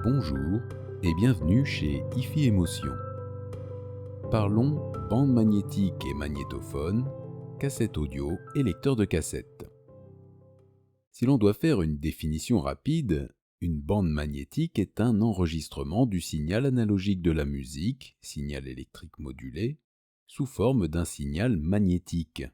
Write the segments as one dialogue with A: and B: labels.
A: Bonjour et bienvenue chez IFI Émotion. Parlons bande magnétique et magnétophone, cassette audio et lecteur de cassette. Si l'on doit faire une définition rapide, une bande magnétique est un enregistrement du signal analogique de la musique, signal électrique modulé, sous forme d'un signal magnétique.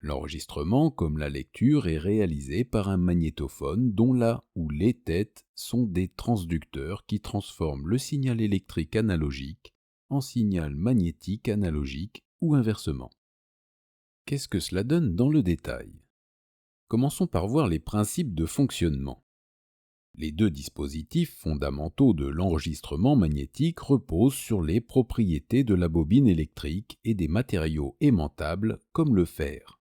A: L'enregistrement, comme la lecture, est réalisé par un magnétophone dont la ou les têtes sont des transducteurs qui transforment le signal électrique analogique en signal magnétique analogique ou inversement. Qu'est-ce que cela donne dans le détail ? Commençons par voir les principes de fonctionnement. Les deux dispositifs fondamentaux de l'enregistrement magnétique reposent sur les propriétés de la bobine électrique et des matériaux aimantables comme le fer.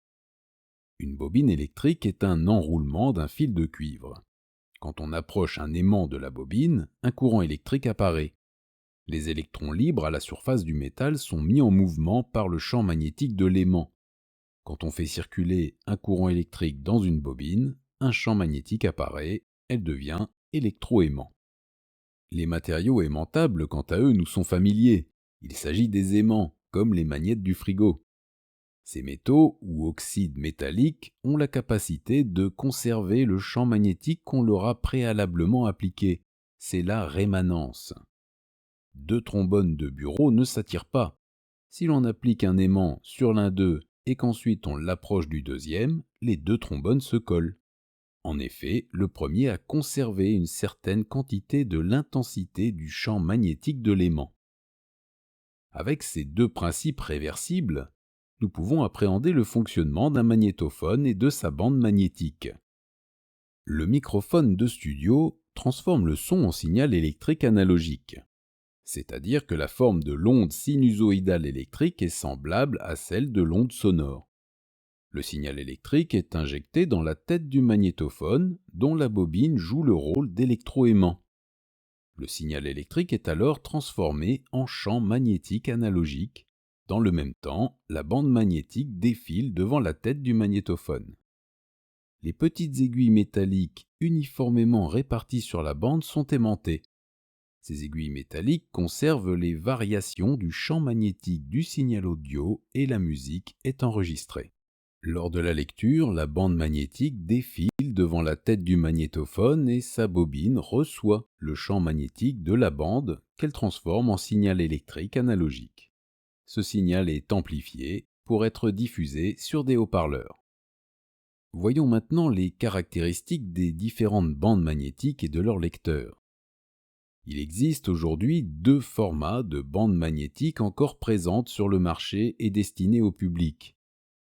A: Une bobine électrique est un enroulement d'un fil de cuivre. Quand on approche un aimant de la bobine, un courant électrique apparaît. Les électrons libres à la surface du métal sont mis en mouvement par le champ magnétique de l'aimant. Quand on fait circuler un courant électrique dans une bobine, un champ magnétique apparaît, elle devient électroaimant. Les matériaux aimantables, quant à eux, nous sont familiers. Il s'agit des aimants, comme les magnettes du frigo. Ces métaux ou oxydes métalliques ont la capacité de conserver le champ magnétique qu'on leur a préalablement appliqué. C'est la rémanence. Deux trombones de bureau ne s'attirent pas. Si l'on applique un aimant sur l'un d'eux et qu'ensuite on l'approche du deuxième, les deux trombones se collent. En effet, le premier a conservé une certaine quantité de l'intensité du champ magnétique de l'aimant. Avec ces deux principes réversibles, nous pouvons appréhender le fonctionnement d'un magnétophone et de sa bande magnétique. Le microphone de studio transforme le son en signal électrique analogique, c'est-à-dire que la forme de l'onde sinusoïdale électrique est semblable à celle de l'onde sonore. Le signal électrique est injecté dans la tête du magnétophone, dont la bobine joue le rôle d'électroaimant. Le signal électrique est alors transformé en champ magnétique analogique. Dans le même temps, la bande magnétique défile devant la tête du magnétophone. Les petites aiguilles métalliques uniformément réparties sur la bande sont aimantées. Ces aiguilles métalliques conservent les variations du champ magnétique du signal audio et la musique est enregistrée. Lors de la lecture, la bande magnétique défile devant la tête du magnétophone et sa bobine reçoit le champ magnétique de la bande qu'elle transforme en signal électrique analogique. Ce signal est amplifié pour être diffusé sur des haut-parleurs. Voyons maintenant les caractéristiques des différentes bandes magnétiques et de leurs lecteurs. Il existe aujourd'hui deux formats de bandes magnétiques encore présentes sur le marché et destinées au public.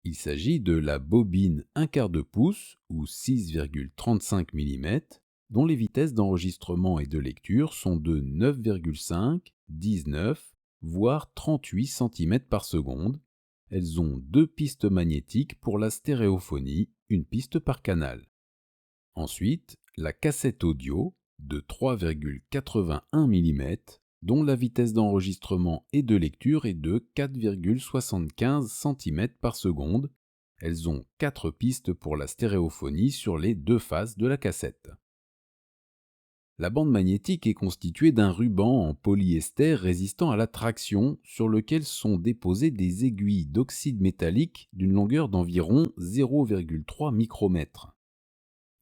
A: Il s'agit de la bobine 1/4 de pouce ou 6,35 mm, dont les vitesses d'enregistrement et de lecture sont de 9,5, 19, voire 38 cm par seconde. Elles ont deux pistes magnétiques pour la stéréophonie, une piste par canal. Ensuite, la cassette audio de 3,81 mm, dont la vitesse d'enregistrement et de lecture est de 4,75 cm par seconde. Elles ont 4 pistes pour la stéréophonie sur les deux faces de la cassette. La bande magnétique est constituée d'un ruban en polyester résistant à la traction sur lequel sont déposées des aiguilles d'oxyde métallique d'une longueur d'environ 0,3 micromètres.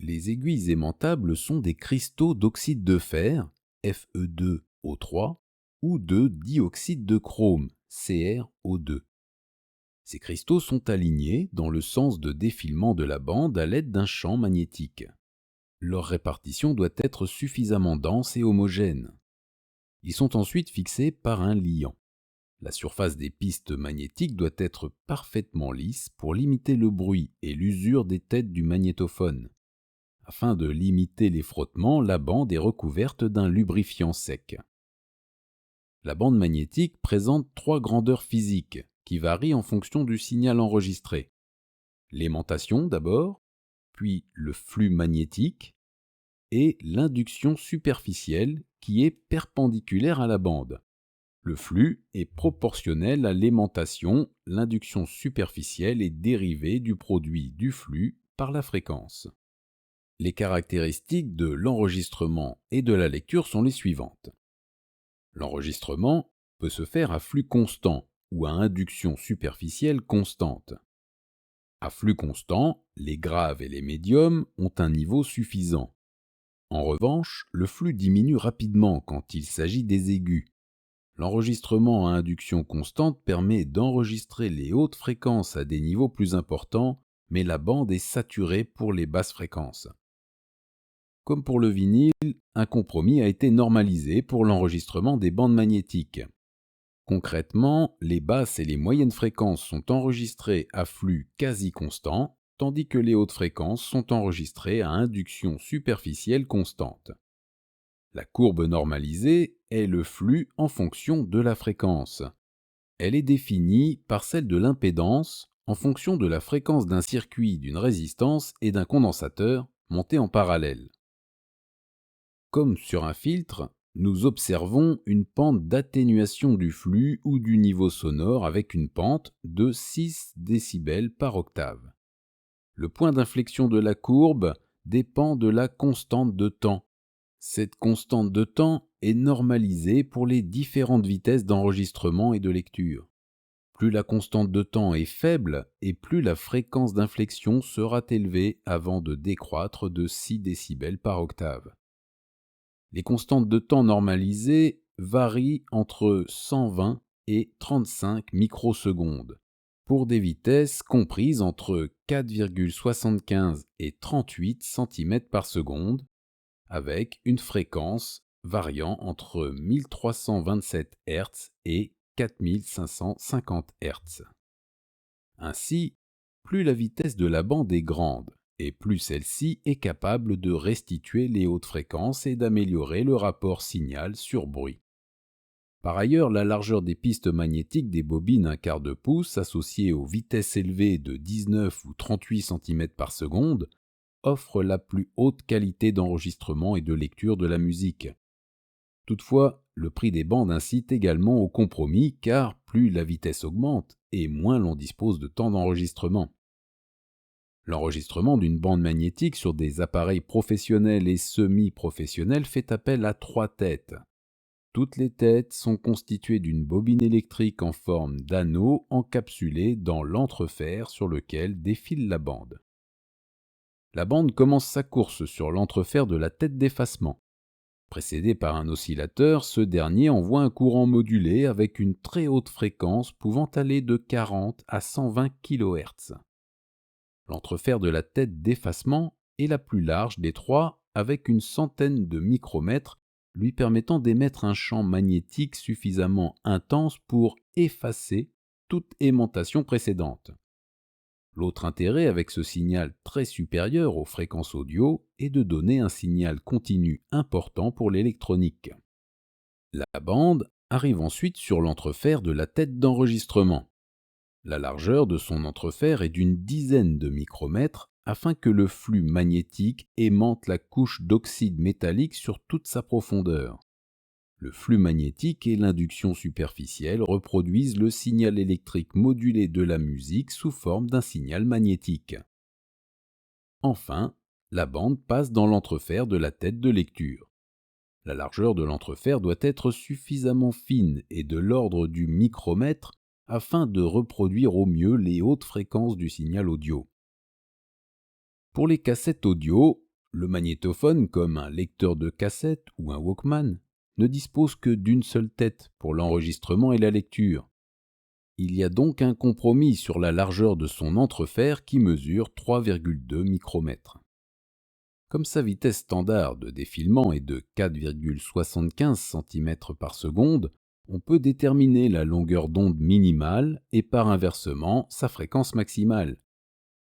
A: Les aiguilles aimantables sont des cristaux d'oxyde de fer, Fe2O3, ou de dioxyde de chrome, CrO2. Ces cristaux sont alignés dans le sens de défilement de la bande à l'aide d'un champ magnétique. Leur répartition doit être suffisamment dense et homogène. Ils sont ensuite fixés par un liant. La surface des pistes magnétiques doit être parfaitement lisse pour limiter le bruit et l'usure des têtes du magnétophone. Afin de limiter les frottements, la bande est recouverte d'un lubrifiant sec. La bande magnétique présente 3 grandeurs physiques qui varient en fonction du signal enregistré. L'aimantation d'abord, puis le flux magnétique et l'induction superficielle qui est perpendiculaire à la bande. Le flux est proportionnel à l'aimantation, l'induction superficielle est dérivée du produit du flux par la fréquence. Les caractéristiques de l'enregistrement et de la lecture sont les suivantes. L'enregistrement peut se faire à flux constant ou à induction superficielle constante. À flux constant, les graves et les médiums ont un niveau suffisant. En revanche, le flux diminue rapidement quand il s'agit des aigus. L'enregistrement à induction constante permet d'enregistrer les hautes fréquences à des niveaux plus importants, mais la bande est saturée pour les basses fréquences. Comme pour le vinyle, un compromis a été normalisé pour l'enregistrement des bandes magnétiques. Concrètement, les basses et les moyennes fréquences sont enregistrées à flux quasi constant, tandis que les hautes fréquences sont enregistrées à induction superficielle constante. La courbe normalisée est le flux en fonction de la fréquence. Elle est définie par celle de l'impédance en fonction de la fréquence d'un circuit, d'une résistance et d'un condensateur montés en parallèle. Comme sur un filtre, nous observons une pente d'atténuation du flux ou du niveau sonore avec une pente de 6 décibels par octave. Le point d'inflexion de la courbe dépend de la constante de temps. Cette constante de temps est normalisée pour les différentes vitesses d'enregistrement et de lecture. Plus la constante de temps est faible et plus la fréquence d'inflexion sera élevée avant de décroître de 6 décibels par octave. Les constantes de temps normalisées varient entre 120 et 35 microsecondes pour des vitesses comprises entre 4,75 et 38 cm par seconde, avec une fréquence variant entre 1327 Hz et 4550 Hz. Ainsi, plus la vitesse de la bande est grande, et plus celle-ci est capable de restituer les hautes fréquences et d'améliorer le rapport signal sur bruit. Par ailleurs, la largeur des pistes magnétiques des bobines 1/4 de pouce associées aux vitesses élevées de 19 ou 38 cm par seconde offre la plus haute qualité d'enregistrement et de lecture de la musique. Toutefois, le prix des bandes incite également au compromis car plus la vitesse augmente et moins l'on dispose de temps d'enregistrement. L'enregistrement d'une bande magnétique sur des appareils professionnels et semi-professionnels fait appel à 3 têtes. Toutes les têtes sont constituées d'une bobine électrique en forme d'anneau encapsulé dans l'entrefer sur lequel défile la bande. La bande commence sa course sur l'entrefer de la tête d'effacement. Précédé par un oscillateur, ce dernier envoie un courant modulé avec une très haute fréquence pouvant aller de 40 à 120 kHz. L'entrefer de la tête d'effacement est la plus large des trois avec une centaine de micromètres lui permettant d'émettre un champ magnétique suffisamment intense pour effacer toute aimantation précédente. L'autre intérêt avec ce signal très supérieur aux fréquences audio est de donner un signal continu important pour l'électronique. La bande arrive ensuite sur l'entrefer de la tête d'enregistrement. La largeur de son entrefer est d'une dizaine de micromètres afin que le flux magnétique aimante la couche d'oxyde métallique sur toute sa profondeur. Le flux magnétique et l'induction superficielle reproduisent le signal électrique modulé de la musique sous forme d'un signal magnétique. Enfin, la bande passe dans l'entrefer de la tête de lecture. La largeur de l'entrefer doit être suffisamment fine et de l'ordre du micromètre afin de reproduire au mieux les hautes fréquences du signal audio. Pour les cassettes audio, le magnétophone, comme un lecteur de cassette ou un Walkman, ne dispose que d'une seule tête pour l'enregistrement et la lecture. Il y a donc un compromis sur la largeur de son entrefer qui mesure 3,2 micromètres. Comme sa vitesse standard de défilement est de 4,75 cm par seconde, on peut déterminer la longueur d'onde minimale et par inversement sa fréquence maximale.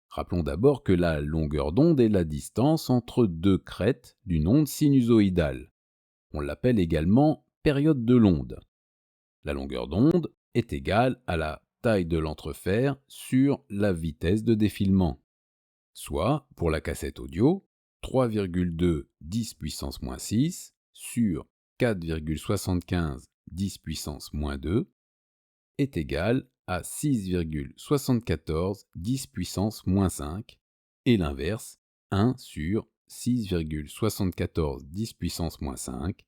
A: Rappelons d'abord que la longueur d'onde est la distance entre deux crêtes d'une onde sinusoïdale. On l'appelle également période de l'onde. La longueur d'onde est égale à la taille de l'entrefer sur la vitesse de défilement. Soit, pour la cassette audio, 3,2 10 puissance moins 6 sur 4,75 10 puissance moins 2 est égal à 6,74 10 puissance moins 5 et l'inverse, 1 sur 6,74 10 puissance moins 5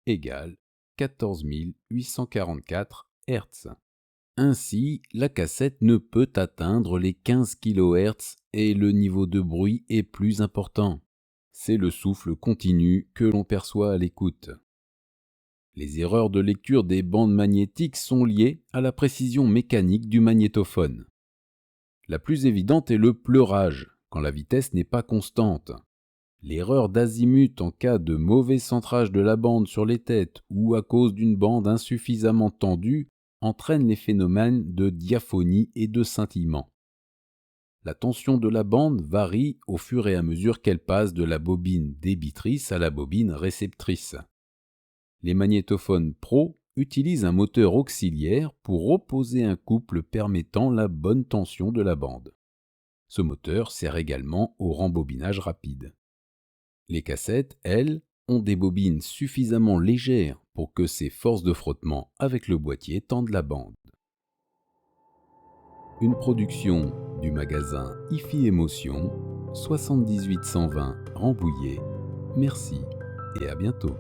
A: égale 14 844 Hz. Ainsi, la cassette ne peut atteindre les 15 kHz et le niveau de bruit est plus important. C'est le souffle continu que l'on perçoit à l'écoute. Les erreurs de lecture des bandes magnétiques sont liées à la précision mécanique du magnétophone. La plus évidente est le pleurage, quand la vitesse n'est pas constante. L'erreur d'azimut en cas de mauvais centrage de la bande sur les têtes ou à cause d'une bande insuffisamment tendue entraîne les phénomènes de diaphonie et de scintillement. La tension de la bande varie au fur et à mesure qu'elle passe de la bobine débitrice à la bobine réceptrice. Les magnétophones Pro utilisent un moteur auxiliaire pour opposer un couple permettant la bonne tension de la bande. Ce moteur sert également au rembobinage rapide. Les cassettes, elles, ont des bobines suffisamment légères pour que ces forces de frottement avec le boîtier tendent la bande. Une production du magasin IFI Émotion, 78 120 Rambouillet. Merci et à bientôt.